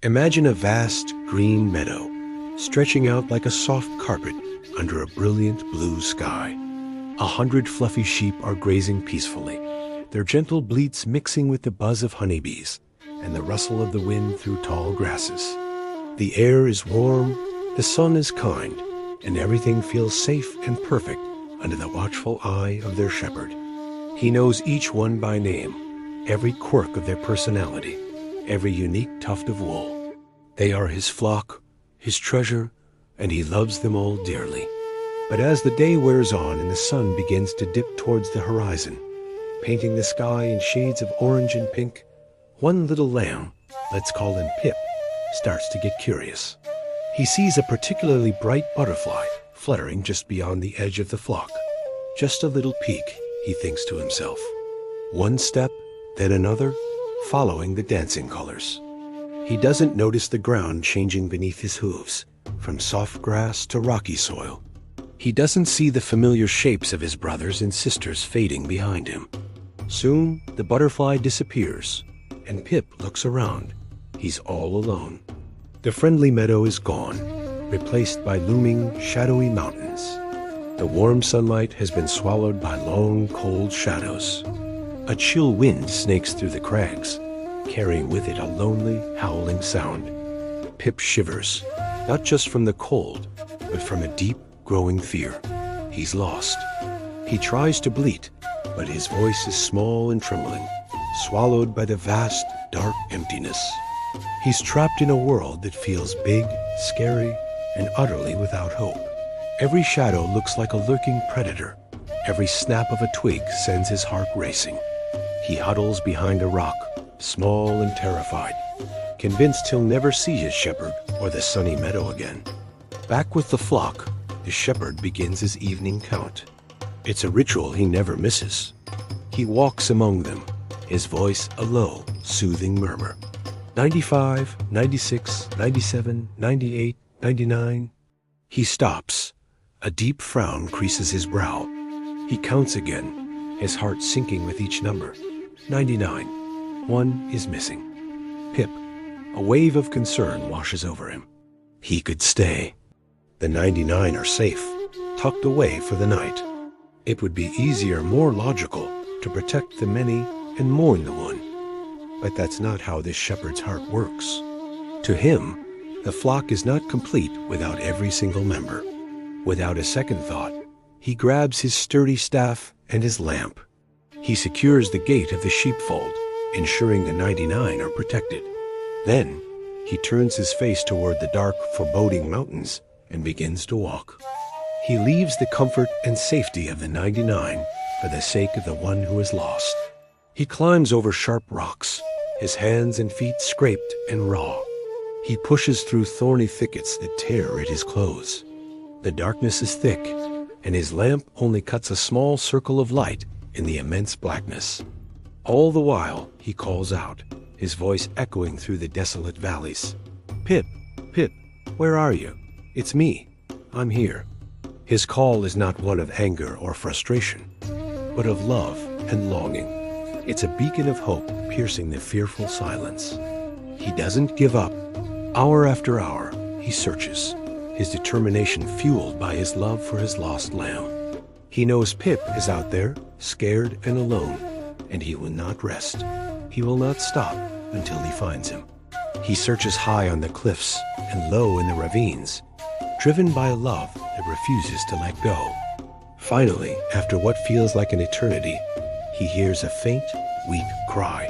Imagine a vast green meadow, stretching out like a soft carpet under a brilliant blue sky. 100 fluffy sheep are grazing peacefully, their gentle bleats mixing with the buzz of honeybees and the rustle of the wind through tall grasses. The air is warm, the sun is kind, and everything feels safe and perfect under the watchful eye of their shepherd. He knows each one by name, every quirk of their personality, every unique tuft of wool. They are his flock, his treasure, and he loves them all dearly. But as the day wears on and the sun begins to dip towards the horizon, painting the sky in shades of orange and pink, one little lamb, let's call him Pip, starts to get curious. He sees a particularly bright butterfly fluttering just beyond the edge of the flock. Just a little peek, he thinks to himself. One step, then another, following the dancing colors. He doesn't notice the ground changing beneath his hooves, from soft grass to rocky soil. He doesn't see the familiar shapes of his brothers and sisters fading behind him. Soon, the butterfly disappears, and Pip looks around. He's all alone. The friendly meadow is gone, replaced by looming, shadowy mountains. The warm sunlight has been swallowed by long, cold shadows. A chill wind snakes through the crags, carrying with it a lonely, howling sound. Pip shivers, not just from the cold, but from a deep, growing fear. He's lost. He tries to bleat, but his voice is small and trembling, swallowed by the vast, dark emptiness. He's trapped in a world that feels big, scary, and utterly without hope. Every shadow looks like a lurking predator. Every snap of a twig sends his heart racing. He huddles behind a rock, small and terrified, convinced he'll never see his shepherd or the sunny meadow again. Back with the flock, the shepherd begins his evening count. It's a ritual he never misses. He walks among them, his voice a low, soothing murmur. 95, 96, 97, 98, 99. He stops. A deep frown creases his brow. He counts again, his heart sinking with each number. 99. One is missing. Pip. A wave of concern washes over him. He could stay. The 99 are safe, tucked away for the night. It would be easier, more logical, to protect the many and mourn the one. But that's not how this shepherd's heart works. To him, the flock is not complete without every single member. Without a second thought, he grabs his sturdy staff and his lamp. He secures the gate of the sheepfold, ensuring the 99 are protected. Then, he turns his face toward the dark, foreboding mountains and begins to walk. He leaves the comfort and safety of the 99 for the sake of the one who is lost. He climbs over sharp rocks, his hands and feet scraped and raw. He pushes through thorny thickets that tear at his clothes. The darkness is thick, and his lamp only cuts a small circle of light in the immense blackness. All the while, he calls out, his voice echoing through the desolate valleys. Pip, Pip, where are you? It's me. I'm here. His call is not one of anger or frustration, but of love and longing. It's a beacon of hope piercing the fearful silence. He doesn't give up. Hour after hour, he searches, his determination fueled by his love for his lost lamb. He knows Pip is out there, scared and alone, and he will not rest. He will not stop until he finds him. He searches high on the cliffs and low in the ravines, driven by a love that refuses to let go. Finally, after what feels like an eternity, he hears a faint, weak cry.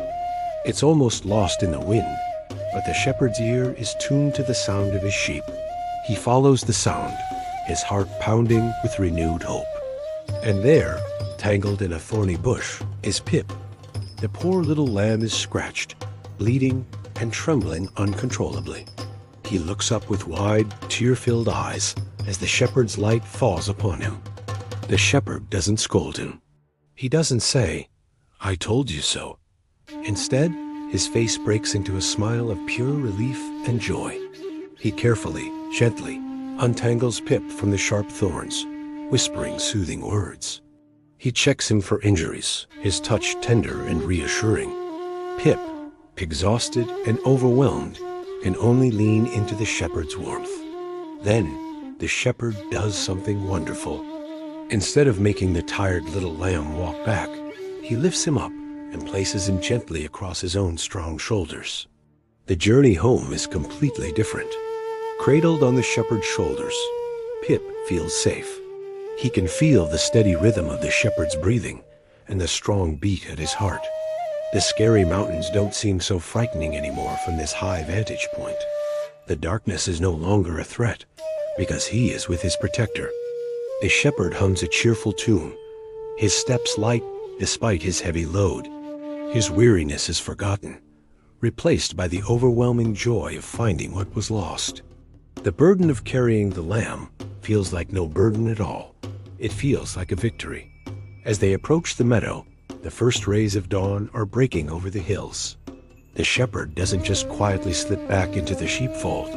It's almost lost in the wind, but the shepherd's ear is tuned to the sound of his sheep. He follows the sound, his heart pounding with renewed hope. And there, tangled in a thorny bush, is Pip. The poor little lamb is scratched, bleeding, and trembling uncontrollably. He looks up with wide, tear-filled eyes as the shepherd's light falls upon him. The shepherd doesn't scold him. He doesn't say, "I told you so." Instead, his face breaks into a smile of pure relief and joy. He carefully, gently, untangles Pip from the sharp thorns, whispering soothing words. He checks him for injuries, his touch tender and reassuring. Pip, exhausted and overwhelmed, can only lean into the shepherd's warmth. Then, the shepherd does something wonderful. Instead of making the tired little lamb walk back, he lifts him up and places him gently across his own strong shoulders. The journey home is completely different. Cradled on the shepherd's shoulders, Pip feels safe. He can feel the steady rhythm of the shepherd's breathing and the strong beat at his heart. The scary mountains don't seem so frightening anymore from this high vantage point. The darkness is no longer a threat because he is with his protector. The shepherd hums a cheerful tune, his steps light despite his heavy load. His weariness is forgotten, replaced by the overwhelming joy of finding what was lost. The burden of carrying the lamb feels like no burden at all. It feels like a victory. As they approach the meadow, the first rays of dawn are breaking over the hills. The shepherd doesn't just quietly slip back into the sheepfold.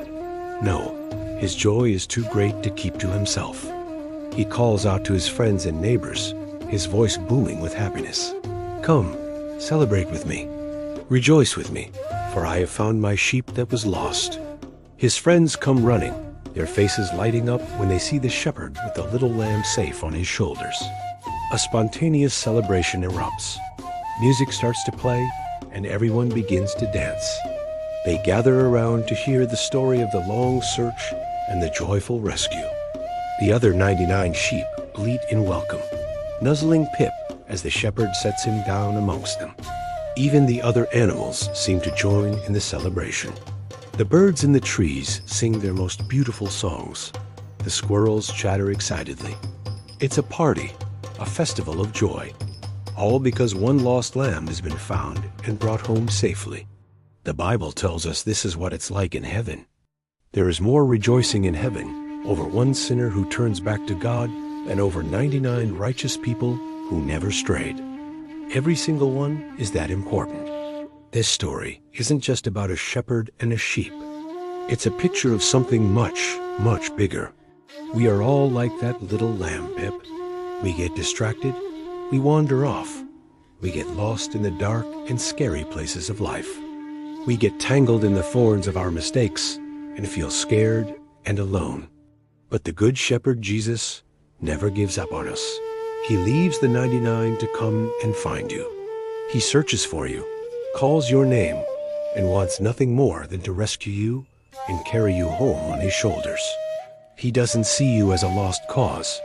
No, his joy is too great to keep to himself. He calls out to his friends and neighbors, his voice booming with happiness. "Come, celebrate with me. Rejoice with me, for I have found my sheep that was lost." His friends come running, their faces lighting up when they see the shepherd with the little lamb safe on his shoulders. A spontaneous celebration erupts. Music starts to play, and everyone begins to dance. They gather around to hear the story of the long search and the joyful rescue. The other 99 sheep bleat in welcome, nuzzling Pip as the shepherd sets him down amongst them. Even the other animals seem to join in the celebration. The birds in the trees sing their most beautiful songs. The squirrels chatter excitedly. It's a party, a festival of joy, all because one lost lamb has been found and brought home safely. The Bible tells us this is what it's like in heaven. There is more rejoicing in heaven over one sinner who turns back to God than over 99 righteous people who never strayed. Every single one is that important. This story isn't just about a shepherd and a sheep. It's a picture of something much, much bigger. We are all like that little lamb, Pip. We get distracted, we wander off, we get lost in the dark and scary places of life. We get tangled in the thorns of our mistakes and feel scared and alone. But the Good Shepherd Jesus never gives up on us. He leaves the 99 to come and find you. He searches for you, calls your name, and wants nothing more than to rescue you and carry you home on his shoulders. He doesn't see you as a lost cause.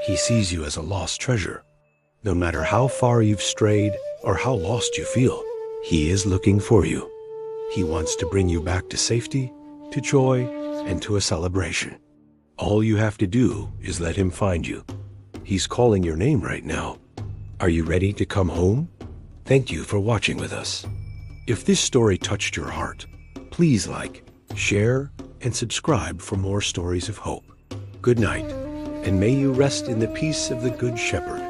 He sees you as a lost treasure. No matter how far you've strayed or how lost you feel, he is looking for you. He wants to bring you back to safety, to joy, and to a celebration. All you have to do is let him find you. He's calling your name right now. Are you ready to come home? Thank you for watching with us. If this story touched your heart, please like, share, and subscribe for more stories of hope. Good night, and may you rest in the peace of the Good Shepherd.